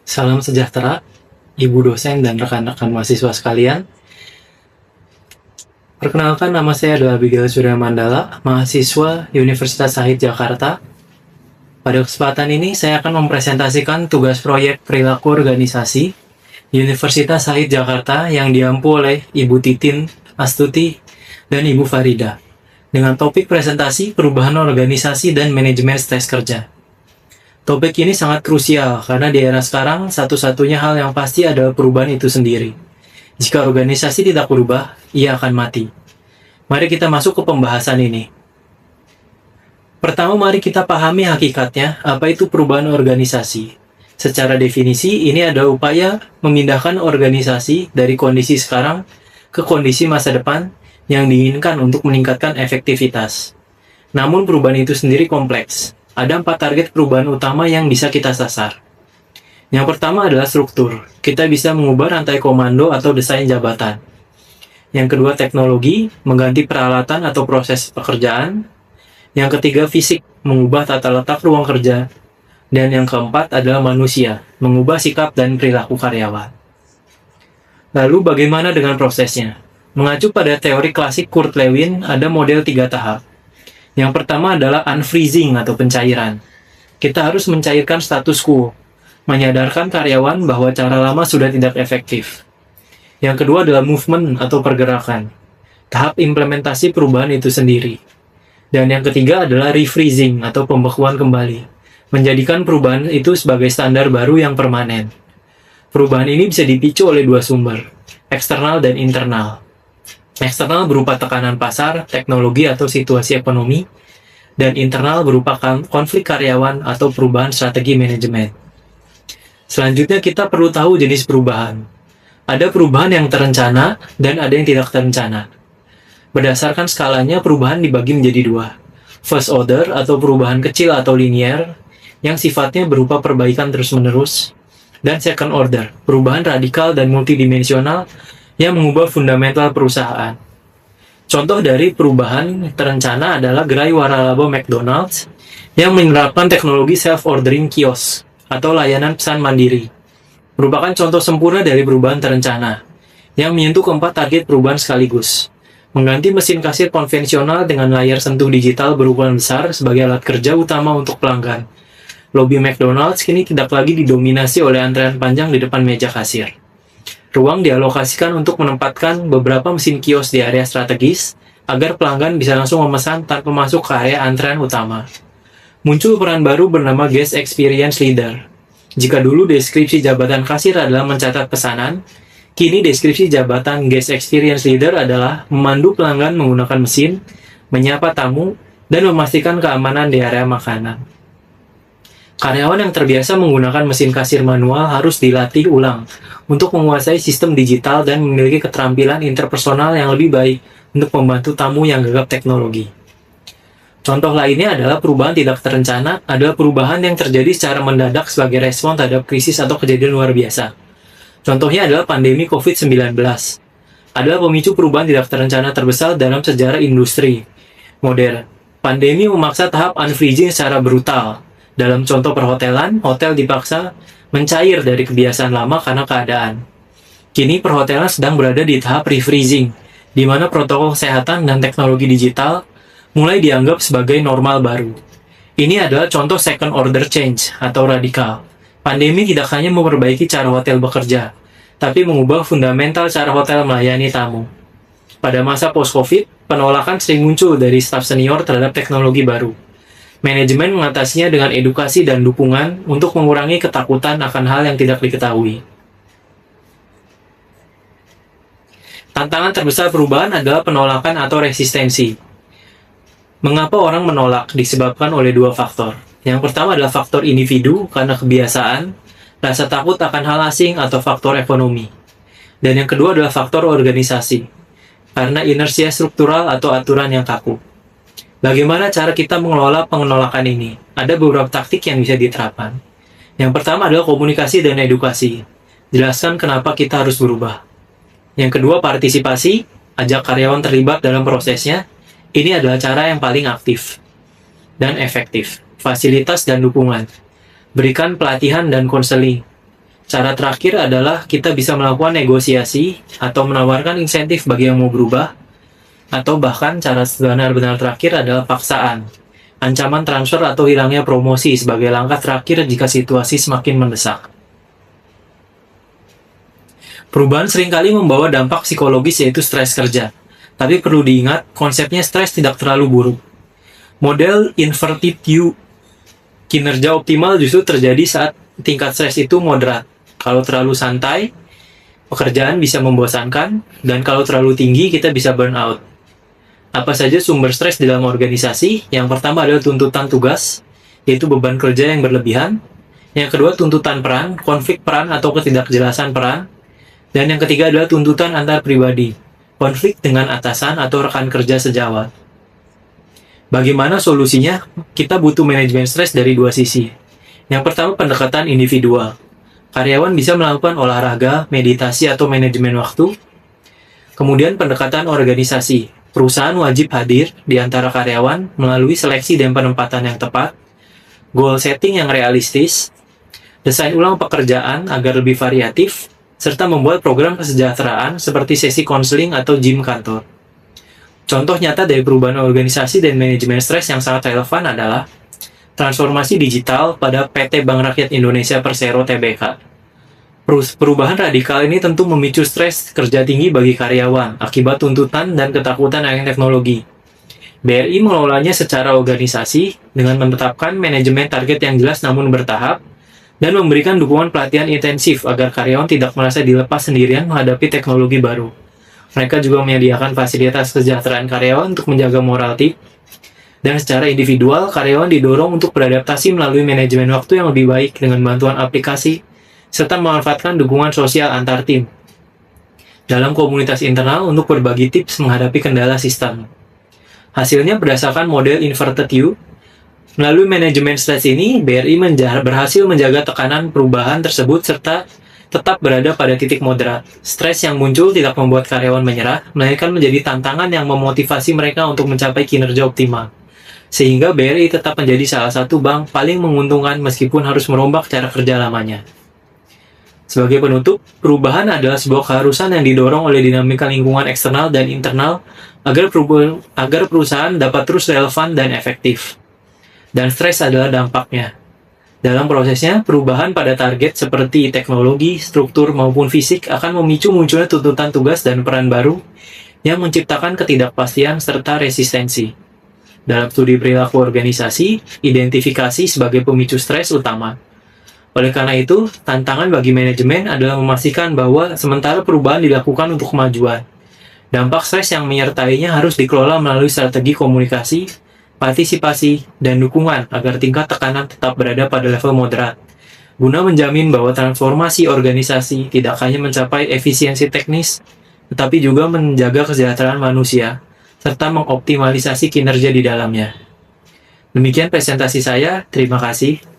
Salam sejahtera, Ibu dosen dan rekan-rekan mahasiswa sekalian. Perkenalkan, nama saya adalah Abigail Surya Mandala, mahasiswa Universitas Sahid Jakarta. Pada kesempatan ini, saya akan mempresentasikan tugas proyek perilaku organisasi Universitas Sahid Jakarta yang diampu oleh Ibu Titin Astuti dan Ibu Farida, dengan topik presentasi perubahan organisasi dan manajemen stres kerja. Topik ini sangat krusial karena di era sekarang satu-satunya hal yang pasti adalah perubahan itu sendiri. Jika organisasi tidak berubah, ia akan mati. Mari kita masuk ke pembahasan ini. Pertama, mari kita pahami hakikatnya apa itu perubahan organisasi. Secara definisi, ini adalah upaya memindahkan organisasi dari kondisi sekarang ke kondisi masa depan yang diinginkan untuk meningkatkan efektivitas. Namun perubahan itu sendiri kompleks. Ada 4 target perubahan utama yang bisa kita sasar. Yang pertama adalah struktur. Kita bisa mengubah rantai komando atau desain jabatan. Yang kedua, teknologi, mengganti peralatan atau proses pekerjaan. Yang ketiga, fisik, mengubah tata letak ruang kerja. Dan yang keempat adalah manusia, mengubah sikap dan perilaku karyawan. Lalu bagaimana dengan prosesnya? Mengacu pada teori klasik Kurt Lewin, ada model 3 tahap. Yang pertama adalah unfreezing atau pencairan. Kita harus mencairkan status quo, menyadarkan karyawan bahwa cara lama sudah tidak efektif. Yang kedua adalah movement atau pergerakan, tahap implementasi perubahan itu sendiri. Dan yang ketiga adalah refreezing atau pembekuan kembali, menjadikan perubahan itu sebagai standar baru yang permanen. Perubahan ini bisa dipicu oleh 2 sumber, eksternal dan internal. Eksternal berupa tekanan pasar, teknologi atau situasi ekonomi, dan internal berupa konflik karyawan atau perubahan strategi manajemen. Selanjutnya kita perlu tahu jenis perubahan. Ada perubahan yang terencana dan ada yang tidak terencana. Berdasarkan skalanya, perubahan dibagi menjadi 2. First order atau perubahan kecil atau linear, yang sifatnya berupa perbaikan terus-menerus, dan second order, perubahan radikal dan multidimensional yang mengubah fundamental perusahaan. Contoh dari perubahan terencana adalah gerai waralaba McDonald's yang menerapkan teknologi self-ordering kios atau layanan pesan mandiri. Merupakan contoh sempurna dari perubahan terencana yang menyentuh keempat target perubahan sekaligus. Mengganti mesin kasir konvensional dengan layar sentuh digital berukuran besar sebagai alat kerja utama untuk pelanggan. Lobi McDonald's kini tidak lagi didominasi oleh antrean panjang di depan meja kasir. Ruang dialokasikan untuk menempatkan beberapa mesin kios di area strategis agar pelanggan bisa langsung memesan tanpa masuk ke area antrean utama. Muncul peran baru bernama Guest Experience Leader. Jika dulu deskripsi jabatan kasir adalah mencatat pesanan, kini deskripsi jabatan Guest Experience Leader adalah memandu pelanggan menggunakan mesin, menyapa tamu, dan memastikan keamanan di area makanan. Karyawan yang terbiasa menggunakan mesin kasir manual harus dilatih ulang untuk menguasai sistem digital dan memiliki keterampilan interpersonal yang lebih baik untuk membantu tamu yang gagap teknologi. Contoh lainnya adalah perubahan tidak terencana, adalah perubahan yang terjadi secara mendadak sebagai respon terhadap krisis atau kejadian luar biasa. Contohnya adalah pandemi COVID-19. Adalah pemicu perubahan tidak terencana terbesar dalam sejarah industri modern. Pandemi memaksa tahap unfreezing secara brutal. Dalam contoh perhotelan, hotel dipaksa mencair dari kebiasaan lama karena keadaan. Kini perhotelan sedang berada di tahap refreezing, di mana protokol kesehatan dan teknologi digital mulai dianggap sebagai normal baru. Ini adalah contoh second order change atau radikal. Pandemi tidak hanya memperbaiki cara hotel bekerja, tapi mengubah fundamental cara hotel melayani tamu. Pada masa post-COVID, penolakan sering muncul dari staf senior terhadap teknologi baru. Manajemen mengatasinya dengan edukasi dan dukungan untuk mengurangi ketakutan akan hal yang tidak diketahui. Tantangan terbesar perubahan adalah penolakan atau resistensi. Mengapa orang menolak disebabkan oleh 2 faktor. Yang pertama adalah faktor individu karena kebiasaan, rasa takut akan hal asing atau faktor ekonomi. Dan yang kedua adalah faktor organisasi, karena inersia struktural atau aturan yang kaku. Bagaimana cara kita mengelola penolakan ini? Ada beberapa taktik yang bisa diterapkan. Yang pertama adalah komunikasi dan edukasi. Jelaskan kenapa kita harus berubah. Yang kedua, partisipasi. Ajak karyawan terlibat dalam prosesnya. Ini adalah cara yang paling aktif dan efektif. Fasilitas dan dukungan. Berikan pelatihan dan konseling. Cara terakhir adalah kita bisa melakukan negosiasi atau menawarkan insentif bagi yang mau berubah, atau bahkan cara benar-benar terakhir adalah paksaan, ancaman transfer atau hilangnya promosi sebagai langkah terakhir jika situasi semakin mendesak. Perubahan seringkali membawa dampak psikologis yaitu stres kerja, tapi perlu diingat konsepnya stres tidak terlalu buruk. Model inverted U, kinerja optimal justru terjadi saat tingkat stres itu moderat. Kalau terlalu santai, pekerjaan bisa membosankan, dan kalau terlalu tinggi, kita bisa burn out. Apa saja sumber stres di dalam organisasi? Yang pertama adalah tuntutan tugas, yaitu beban kerja yang berlebihan. Yang kedua, tuntutan peran, konflik peran atau ketidakjelasan peran. Dan yang ketiga adalah tuntutan antar pribadi, konflik dengan atasan atau rekan kerja sejawat. Bagaimana solusinya? Kita butuh manajemen stres dari dua sisi. Yang pertama, pendekatan individual. Karyawan bisa melakukan olahraga, meditasi, atau manajemen waktu. Kemudian pendekatan organisasi. Perusahaan wajib hadir di antara karyawan melalui seleksi dan penempatan yang tepat, goal setting yang realistis, desain ulang pekerjaan agar lebih variatif, serta membuat program kesejahteraan seperti sesi konseling atau gym kantor. Contoh nyata dari perubahan organisasi dan manajemen stres yang sangat relevan adalah transformasi digital pada PT Bank Rakyat Indonesia Persero Tbk. Perubahan radikal ini tentu memicu stres kerja tinggi bagi karyawan akibat tuntutan dan ketakutan akan teknologi. BRI mengelolanya secara organisasi dengan menetapkan manajemen target yang jelas namun bertahap dan memberikan dukungan pelatihan intensif agar karyawan tidak merasa dilepas sendirian menghadapi teknologi baru. Mereka juga menyediakan fasilitas kesejahteraan karyawan untuk menjaga moral tim. Dan secara individual, karyawan didorong untuk beradaptasi melalui manajemen waktu yang lebih baik dengan bantuan aplikasi, serta memanfaatkan dukungan sosial antar tim dalam komunitas internal untuk berbagi tips menghadapi kendala sistem. Hasilnya berdasarkan model inverted U, melalui manajemen stres ini, BRI berhasil menjaga tekanan perubahan tersebut serta tetap berada pada titik moderat. Stres yang muncul tidak membuat karyawan menyerah, melainkan menjadi tantangan yang memotivasi mereka untuk mencapai kinerja optimal. Sehingga BRI tetap menjadi salah satu bank paling menguntungkan meskipun harus merombak cara kerja lamanya. Sebagai penutup, perubahan adalah sebuah keharusan yang didorong oleh dinamika lingkungan eksternal dan internal agar perusahaan dapat terus relevan dan efektif. Dan stres adalah dampaknya. Dalam prosesnya, perubahan pada target seperti teknologi, struktur, maupun fisik akan memicu munculnya tuntutan tugas dan peran baru yang menciptakan ketidakpastian serta resistensi. Dalam studi perilaku organisasi, identifikasi sebagai pemicu stres utama. Oleh karena itu, tantangan bagi manajemen adalah memastikan bahwa sementara perubahan dilakukan untuk kemajuan, dampak stres yang menyertainya harus dikelola melalui strategi komunikasi, partisipasi, dan dukungan agar tingkat tekanan tetap berada pada level moderat, guna menjamin bahwa transformasi organisasi tidak hanya mencapai efisiensi teknis, tetapi juga menjaga kesejahteraan manusia, serta mengoptimalisasi kinerja di dalamnya. Demikian presentasi saya, terima kasih.